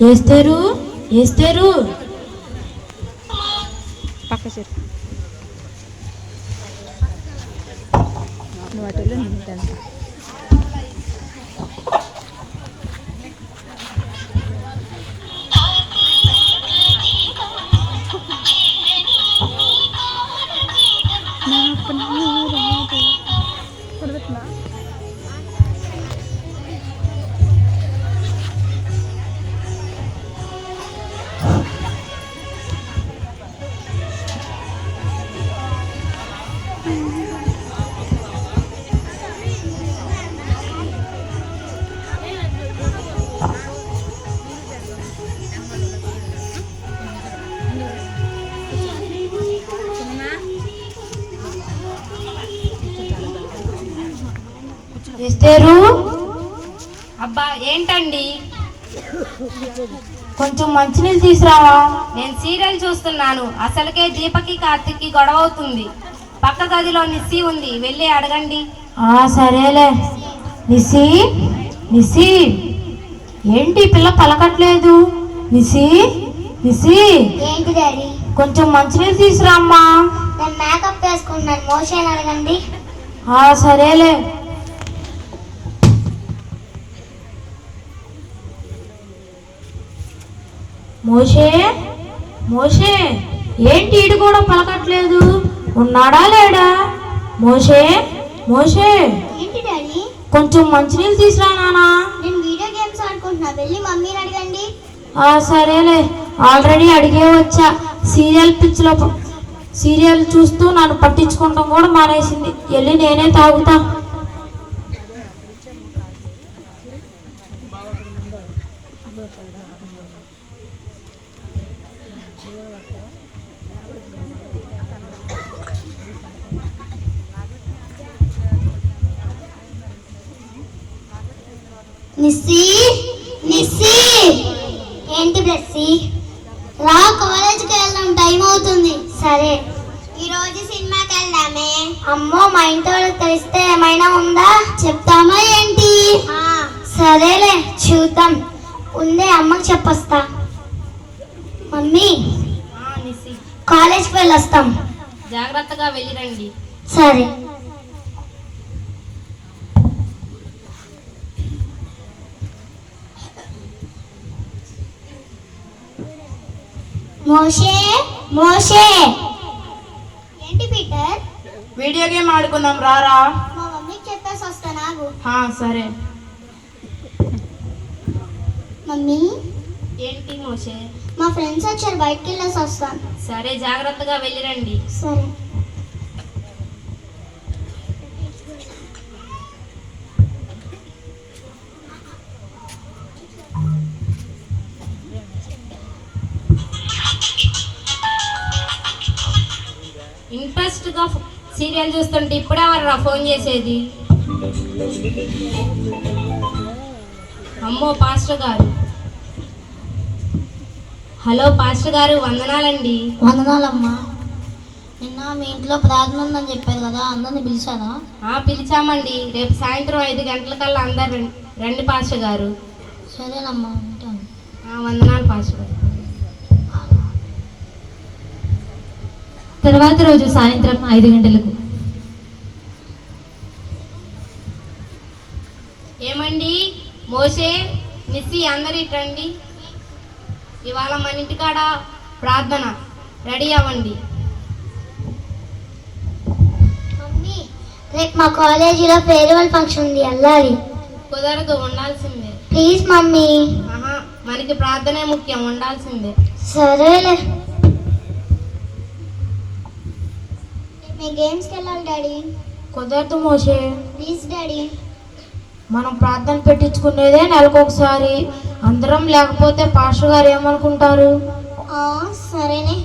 వేస్తారు వేస్తారు పక్క చెట్టు వాటిలో నింటాను. వేస్తారు. అబ్బా ఏంటండి? కొంచెం మంచినీళ్ళు తీసుకురావా. నేను సీరియల్ చూస్తున్నాను. అసలుకే దీపకి కార్తిక్కి గొడవ అవుతుంది. పక్క గదిలో నిస్సి ఉంది, వెళ్ళి అడగండి. సరేలే. నిసి నిసి ఏంటి పిల్ల పలకట్లేదు? నిసి నిసి ఏంటి డాడీ? కొంచెం మంచినీళ్ళు తీసుకురామ్మా. నేను మేకప్ వేసుకుంటున్నాను, మోషన్ అడగండి. సరేలే. మోషే మోషే ఏంటి ఈడు కూడా పలకట్లేదు? ఉన్నాడా లేడా? మోషే మోషే ఏంటి డాడీ? కొంచెం మంచినీళ్ళు తీసురా నానా. నేను వీడియో గేమ్స్ ఆడుకుంటున్నా, వెళ్ళి మమ్మీని అడగండి. సరేలే, ఆల్రెడీ అడిగే వచ్చా. సీరియల్ చూస్తూ నన్ను పట్టించుకుంటాం కూడా మానేసింది. వెళ్ళి నేనే తాగుతా. నిస్సి నిస్సి ఏంటి బ్లెస్సీ? రా, కాలేజ్కి వెళ్దాం, టైం అవుతుంది. సరే, ఈరోజు సినిమాకి వెళ్దామే. అమ్మో, మా ఇంటి వాళ్ళకి తెలిస్తే ఏమైనా ఉందా? చెప్తామా ఏంటి? సరేలే, చూద్దాం. ఉందే, అమ్మకి చెప్పొస్తా. మమ్మీ, కాలేజ్కి వెళ్ళొస్తాం. జాగ్రత్తగా వెళ్ళిరండి. సరే. మోషే మోషే ఏంటి పీటర్? వీడియో గేమ్ ఆడుకుందాం, రారా. మా మమ్మీకి చెప్పేసి వస్తా. నాకు సరే. మమ్మీ. ఏంటి మోషే? మా ఫ్రెండ్స్ వచ్చారు, బయటికి వెళ్ళేసి వస్తాను. సరే, జాగ్రత్తగా వెళ్ళిరండి. సరే. ఇంట్రెస్ట్ గా సీరియల్ చూస్తుంటే ఇప్పుడే ఎవరు ఫోన్ చేసేది? అమ్మో, పాస్టర్ గారు. హలో పాస్టర్ గారు, వందనాలండి. వందనాలమ్మా. నిన్న మీ ఇంట్లో ప్రార్థన ఉందని చెప్పారు కదా, అందరిని పిలిచారా? పిలిచామండి. రేపు సాయంత్రం 5 గంటలకల్లా అందరు రండి పాస్టర్ గారు. సరేనమ్మా, ఉంటాను. వందనాలు పాస్టర్ గారు. తర్వాత రోజు సాయంత్రం 5 గంటలకు. ఏమండి, మోషే, నిస్సి అందరు రండి. ఇవాళ మన ఇంటికాడ ప్రార్థన, రెడీ అవ్వండి. మమ్మీ, రేపు మా కాలేజీలో ఫేర్వెల్ ఫంక్షన్ ఉంది, వెళ్ళాలి. కుదరదు, ఉండాల్సిందే. Please mummy. మనకి ప్రార్థనే ముఖ్యం, ఉండాల్సిందే. సరేలే. మేము గేమ్స్కి వెళ్ళాలి డాడీ. కుదరదు మోషే. Please daddy. మనం ప్రార్థన పెట్టించుకునేదే నెలకొకసారి. అందరం లేకపోతే పాస్టర్ గారు ఏమనుకుంటారు? సరేనే.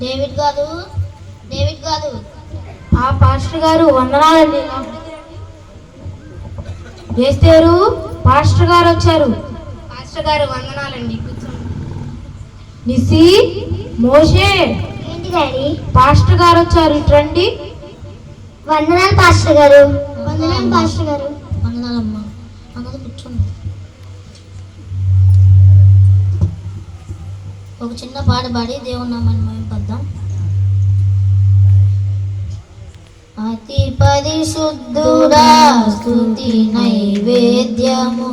డేవిడ్ గారు, డేవిడ్ గారు. పాస్టర్ గారు, వందనాలండి. చేస్తారు. పాస్టర్ గారు వచ్చారు. పాస్టర్ గారు వందనాలండి, కూర్చోండి. నిసి, మోషే, ఏంటి డాడీ? పాస్టర్ గారు వచ్చారు, ఇట్రండి. వందనాలు పాస్టర్ గారు. వందనాలు పాస్టర్ గారు. వందనాలమ్మా. అందరూ కూర్చోండి. ఒక చిన్న పాట పాడి దేవుని నామాన్ని మహిమపద్దాం. అతి పరిశుద్ధుడా స్తుతి నైవేద్యము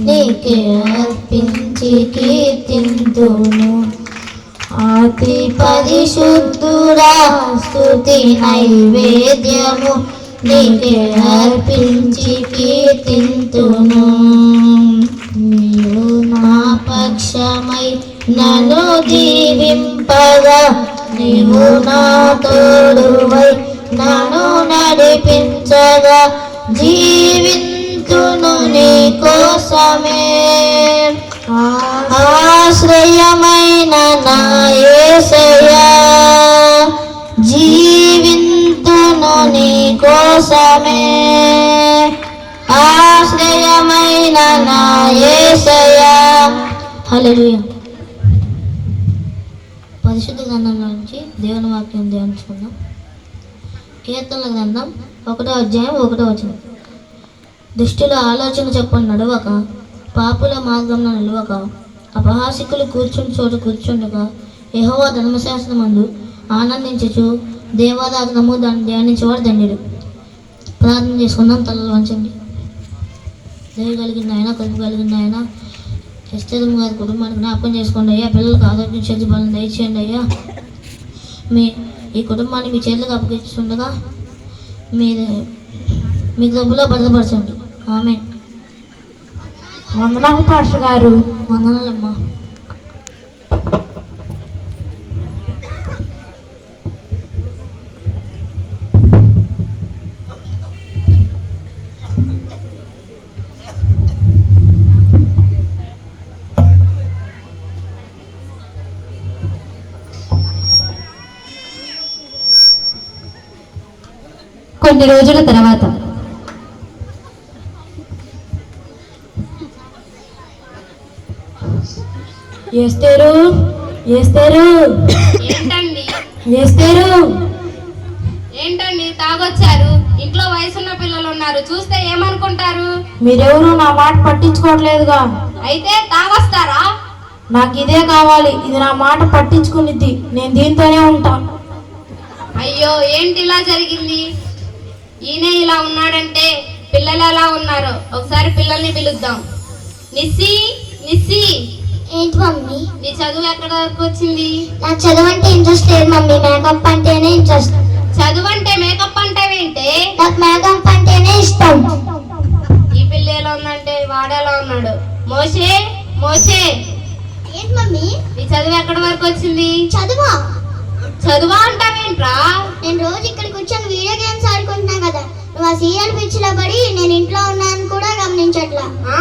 నీకే అర్పించి కీర్తింతును. అతి పరిశుద్ధుడా స్తుతి నైవేద్యము నీకే అర్పించి కీర్తింతును. నీవు నా పక్షమై నన్ను దీవింపగా, నీవు నా తోడువై నన్ను నడిపించగా, జీవింతును నీ కోసమే. ఆశ్రయమైన నా యేసయ్యా, జీవింతును నీ కోసమే. ఆశ్రయమైన నా యేసయ్యా. హల్లెలూయా. పరిశుద్ధ గ్రంథంలో నుంచి దేవుని వాక్యం ధ్యానించుకుందాం. కీర్తనల గ్రంథం 1వ అధ్యాయం 1వ వచనం. దుష్టుల ఆలోచన చొప్పున నడవక, పాపుల మార్గంలో నిలవక, అపహాసికులు కూర్చుని చోట కూర్చుండగా, యెహోవా ధర్మశాస్త్రమందు ఆనందించుచు దేవారాధనము దాన్ని ధ్యానించేవాడు ధన్యుడు. ప్రార్థన చేసుకుందాం. తలలు వంచండి. దయ కలిగిన ఆయన, కలుపు కలిగిన ఆయన, ఎస్తేరమ్మ గారి కుటుంబానికి జ్ఞాపకం చేసుకోండి అయ్యా. పిల్లలకు ఆరోగ్యం చేతి బలం దయచేయండి అయ్యా. ఈ కుటుంబాన్ని మీ చేతులకు అప్పగిస్తుండగా మీ గొప్పలో భద్రపరచండి. ఆమేన్. వందనాలు పాస్టర్ గారు. వందనాలమ్మా. కొన్ని రోజుల తర్వాత ఏస్తేరు, ఏస్తేరు, ఏంటండి ఏస్తేరు, ఏంటండి తాగొచ్చారు? ఇంట్లో వయసున్న పిల్లలు ఉన్నారు, చూస్తే ఏమనుకుంటారు? మీరెవరు నా మాట పట్టించుకోవట్లేదుగా. అయితే తాగొస్తారా? నాకు ఇదే కావాలి. ఇది నా మాట పట్టించుకునిద్ది. నేను దీంతోనే ఉంటా. అయ్యో, ఏంటి ఇలా జరిగింది? ఈయనే ఇలా ఉన్నాడంటే పిల్లలు ఎలా ఉన్నారు? ఒకసారి పిల్లల్ని పిలుద్దాం. నిస్సి, నిస్సి, ఏంటి మమ్మీ? నీ చదువు ఎక్కడ వరకు వచ్చింది? నాకు చదువు అంటే ఇంట్రెస్ట్ లేదు మమ్మీ. మేకప్ అంటేనే ఇంట్రెస్ట్. చదువు అంటే మేకప్ అంటావేంటే? నాకు మేకప్ అంటేనే ఇష్టం. ఈ పిల్ల ఎలా ఉందంటే వాడేలా ఉన్నాడు. మోషే, మోషే, ఏంటి మమ్మీ? నీ చదువు ఎక్కడ వరకు వచ్చింది? చదువా? చదువా అంటావేంట్రా? నేను రోజు ఇక్కడ కూర్చొని వీడియో గేమ్స్ ఆడుకుంటున్నా కదా. నువ్వు ఆ సీరియల్ పిచ్చిలో పడి నేను ఇంట్లో ఉన్నాను కూడా గమనించట్లా. ఆ?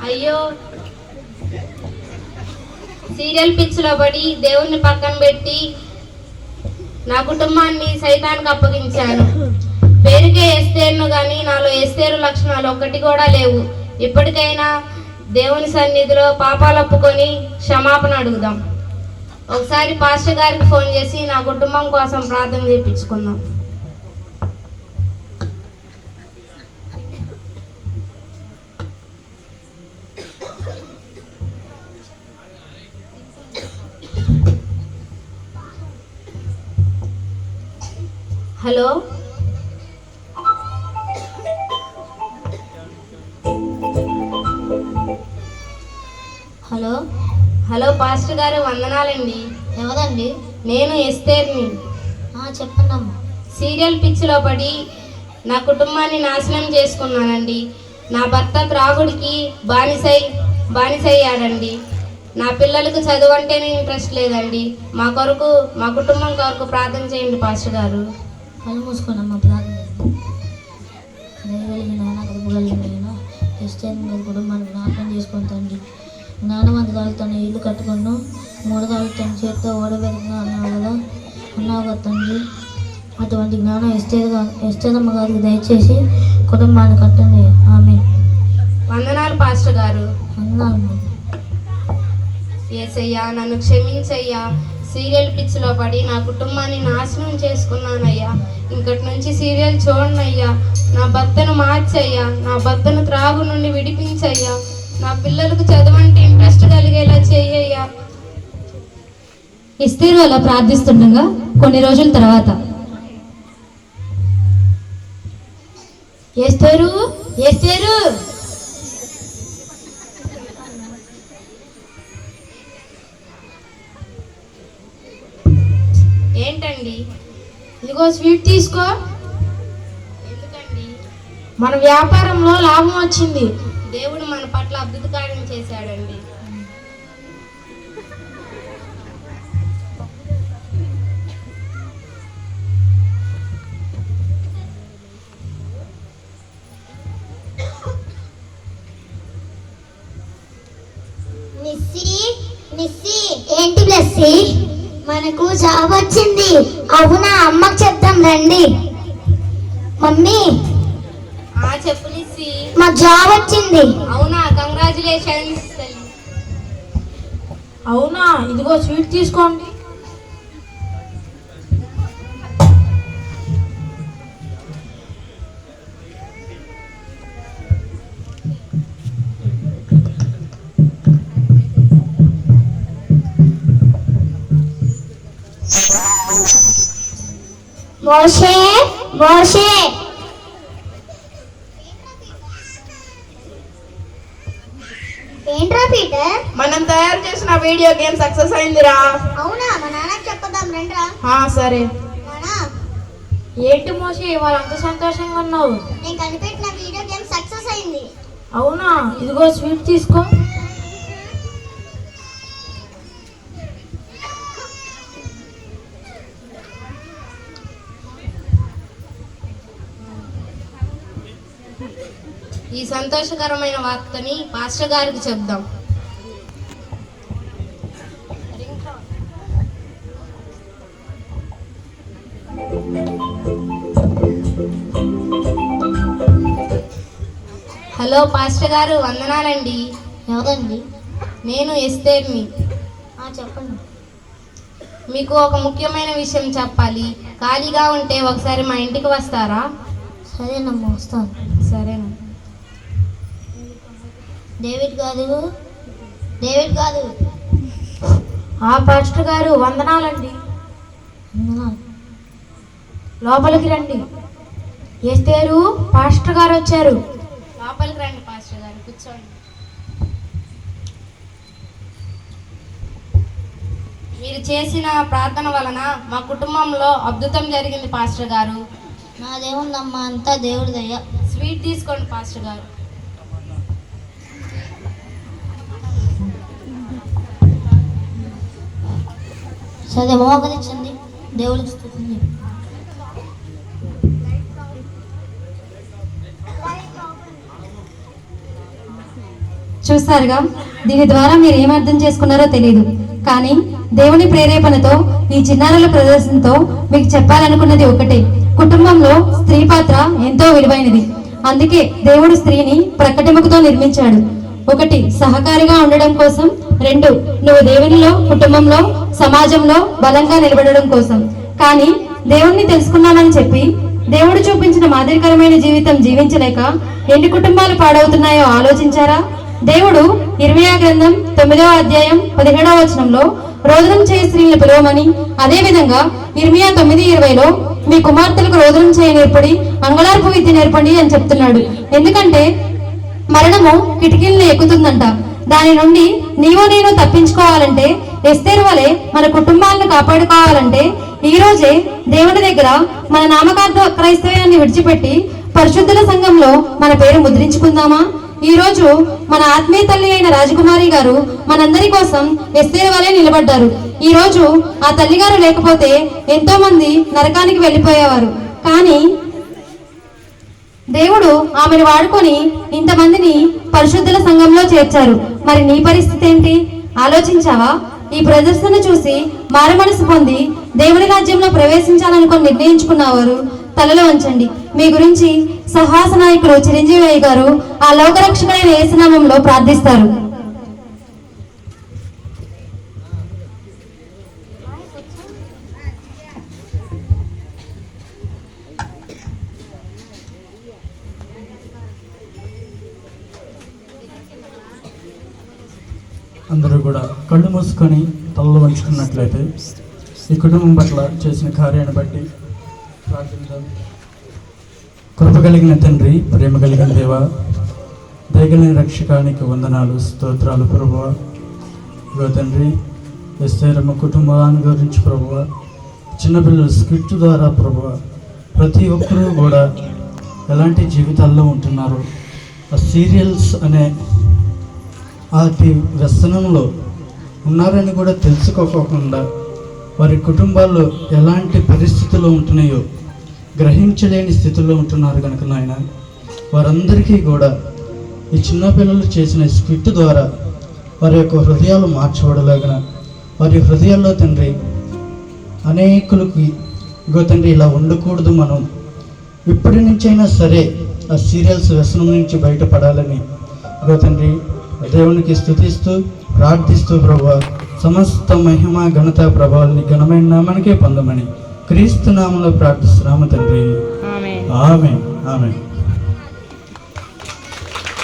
అయ్యో, సీరియల్ పిచ్చిలో పడి దేవుణ్ణి పక్కన పెట్టి నా కుటుంబాన్ని సైతానికి అప్పగించాను. పేరుకే ఎస్తేరును కానీ నాలో ఎస్తేరు లక్షణాలు ఒక్కటి కూడా లేవు. ఇప్పటికైనా దేవుని సన్నిధిలో పాపాలు ఒప్పుకొని క్షమాపణ అడుగుదాం. ఒకసారి పాస్టర్ గారికి ఫోన్ చేసి నా కుటుంబం కోసం ప్రార్థన చేయించుకుందాం. Hello, hello. హలో పాస్టర్ గారు, వందనాలండి. ఎవరండి? నేను ఎస్తేర్ని. చెప్పండి అమ్మా. సీరియల్ పిచ్చిలో పడి నా కుటుంబాన్ని నాశనం చేసుకున్నానండి. నా భర్త త్రాగుడికి బానిసయ్యాడండి. నా పిల్లలకు చదువు అంటేనే ఇంట్రెస్ట్ లేదండి. మా కుటుంబం కొరకు ప్రార్థన చేయండి పాస్టర్ గారు. కళ్ళు మూసుకోనమ్మా. ప్రార్థన దయగలిగిన ఆయన, కలుపుగలిగిన ఆయన, ఎస్టేర్ కుటుంబాన్ని జ్ఞాపకం చేసుకుంటండి. జ్ఞానవంతురాలతో ఇల్లు కట్టుకున్నాను, 3 రాళ్ళతో చేతితో ఓడబెట్టిన అన్నావు కదా తండ్రి. అటువంటి జ్ఞానం ఎస్టేరమ్మ గారికి దయచేసి కుటుంబాన్ని కట్టండి. ఆమేన్. వందనాలు పాస్టర్ గారు. వందనాలు. యేసయ్యా, నన్ను క్షమించయ్యా. సీరియల్ పిచ్చిలో పడి నా కుటుంబాన్ని నాశనం చేసుకున్నానయ్యా. ఇంకటి నుంచి సీరియల్ చూడనయ్యా. నా భర్తను మార్చయ్యా. నా భర్తను త్రాగు నుండి విడిపించయ్యా. నా పిల్లలకు చదవంటే ఇంట్రెస్ట్ కలిగేలా చెయ్యయ్యా. ఎస్తేరు అలా ప్రార్థిస్తుండగా కొన్ని రోజుల తర్వాత, ఎస్తేరు ఎస్తేరు ఏంటండి? ఇదిగో స్వీట్ తీసుకో. ఎందుకండి? మన వ్యాపారంలో లాభం వచ్చింది. దేవుడు మన పట్ల అద్భుత కార్యం చేశాడండి. ఏంటి బ్లెస్సీ? మనకు జాబ్ వచ్చింది. అవునా? అమ్మకి చెప్తాం రండి. మమ్మీ, చెప్పు నిస్సి. మా జాబ్ వచ్చింది. అవునా? కంగ్రాచులేషన్స్. అవునా? ఇదిగో స్వీట్ తీసుకోండి. మోషే మోషే, ఏంట్రా పీటర్? మనం తయారు చేసిన వీడియో గేమ్ సక్సెస్ అయిందిరా. అవునా? మా నాన్నకి చెప్పదాం రండ్రా. సరే. నానా, ఏంటి మోషే ఇవాళ అంత సంతోషంగా ఉన్నావు? నేను కనిపెట్టిన వీడియో గేమ్ సక్సెస్ అయింది. అవునా? ఇదిగో స్వీట్ తీసుకో. ఈ సంతోషకరమైన వార్తని పాస్టర్ గారికి చెప్దాం. హలో పాస్టర్ గారు, వందనాలండి. ఎవరండి? నేను ఎస్తేర్ని. చెప్పండి. మీకు ఒక ముఖ్యమైన విషయం చెప్పాలి. ఖాళీగా ఉంటే ఒకసారి మా ఇంటికి వస్తారా? సరేనమ్మా, వస్తాను. సరేనా? డేవిడ్ గారు. పాస్టర్ గారు వందనాలండి. వందనాలు. లోపలికి రండి. ఎస్తేరు, పాస్టర్ గారు వచ్చారు. లోపలికి రండి పాస్టర్ గారు, కూర్చోండి. మీరు చేసిన ప్రార్థన వలన మా కుటుంబంలో అద్భుతం జరిగింది పాస్టర్ గారు. నాదేముందమ్మా, అంతా దేవుడి దయ. స్వీట్ తీసుకోండి పాస్టర్ గారు. సరే, మోకరించండి. దేవుడికి స్తుతించండి. చూస్తారుగా, దీని ద్వారా మీరు ఏం అర్థం చేసుకున్నారో తెలియదు, కానీ దేవుని ప్రేరేపణతో ఈ చిన్నారుల ప్రదర్శనతో మీకు చెప్పాలనుకున్నది ఒకటే: కుటుంబంలో స్త్రీ పాత్ర ఎంతో విలువైనది. అందుకే దేవుడు స్త్రీని ప్రక్కటెముకతో నిర్మించాడు. 1, సహకారిగా ఉండడం కోసం. 2, నువ్వు దేవునిలో, కుటుంబంలో, సమాజంలో బలంగా నిలబడడం కోసం. కానీ దేవుణ్ణి తెలుసుకున్నానని చెప్పి దేవుడు చూపించిన మాదిరికరమైన జీవితం జీవించలేక ఎన్ని కుటుంబాలు పాడవుతున్నాయో ఆలోచించారా? దేవుడు ఇర్మియా గ్రంథం 9వ అధ్యాయం 17వ వచనంలో రోదనం చేయ స్త్రీలను పిలవమని, అదేవిధంగా ఇర్మియా 9:20లో మీ కుమార్తెలకు రోదనం చేయ నేర్పడి అంగళార్పు విద్య నేర్పండి అని చెప్తున్నాడు. ఎందుకంటే మరణము కిటికీలను ఎక్కుతుందంట. దాని నుండి నీవు నేను తప్పించుకోవాలంటే, ఎస్తేరు వలె మన కుటుంబాలను కాపాడుకోవాలంటే ఈ రోజే దేవుని దగ్గర మన నామకార్థ క్రైస్తవ్యాన్ని విడిచిపెట్టి పరిశుద్ధుల సంఘంలో మన పేరు ముద్రించుకుందామా? ఈ రోజు మన ఆత్మీయ తల్లి అయిన రాజకుమారి గారు మనందరి కోసం ఎస్తేరు వలె నిలబడ్డారు. ఈ రోజు ఆ తల్లిగారు లేకపోతే ఎంతో మంది నరకానికి వెళ్ళిపోయేవారు. కానీ దేవుడు ఆమెను వాడుకొని ఇంతమందిని పరిశుద్ధుల సంఘంలో చేర్చారు. మరి నీ పరిస్థితి ఏంటి? ఆలోచించావా? ఈ ప్రదర్శన చూసి మారు మనసు పొంది దేవుని రాజ్యంలో ప్రవేశించాలనుకొని నిర్ణయించుకున్నవారు తలలో ఉంచండి. మీ గురించి సహాస నాయకులు చిరంజీవి గారు ఆ లోకరక్షకుడైన యేసునామంలో ప్రార్థిస్తారు. అందరూ కూడా కళ్ళు మూసుకొని తలలు వంచుకున్నట్లయితే ఈ కుటుంబం పట్ల చేసిన కార్యాన్ని బట్టి ప్రార్థిద్దాం. కృప కలిగిన తండ్రి, ప్రేమ కలిగిన దేవ, దయగలిగిన రక్షకానికి వందనాలు, స్తోత్రాలు ప్రభువా. ఇగో తండ్రి, ఎస్తేరమ్మ కుటుంబాన్ని గురించి ప్రభువా, చిన్నపిల్లల స్క్రిప్ట్ ద్వారా ప్రభువా, ప్రతి ఒక్కరూ కూడా ఎలాంటి జీవితాల్లో ఉంటున్నారు, ఆ సీరియల్స్ అనే వాటి వ్యసనంలో ఉన్నారని కూడా తెలుసుకోకుండా వారి కుటుంబాల్లో ఎలాంటి పరిస్థితుల్లో ఉంటున్నాయో గ్రహించలేని స్థితిలో ఉంటున్నారు కనుక నాయన, వారందరికీ కూడా ఈ చిన్నపిల్లలు చేసిన స్క్రిప్ట్ ద్వారా వారి యొక్క హృదయాలు మార్చబడలాగా, వారి హృదయాల్లో తండ్రి అనేకులకి ఇగో తండ్రి ఇలా ఉండకూడదు, మనం ఇప్పటి నుంచైనా సరే ఆ సీరియల్స్ వ్యసనం నుంచి బయటపడాలని ఇగో తండ్రి దేవునికి స్తుతిస్తూ ప్రార్థిస్తూ ప్రభువా, సమస్త మహిమ ఘనత ప్రభావాలని ఘనమైన నామానికే పొందమని క్రీస్తు నామంలో ప్రార్థిస్తున్నాము తండ్రి. ఆమేన్. ఆమేన్.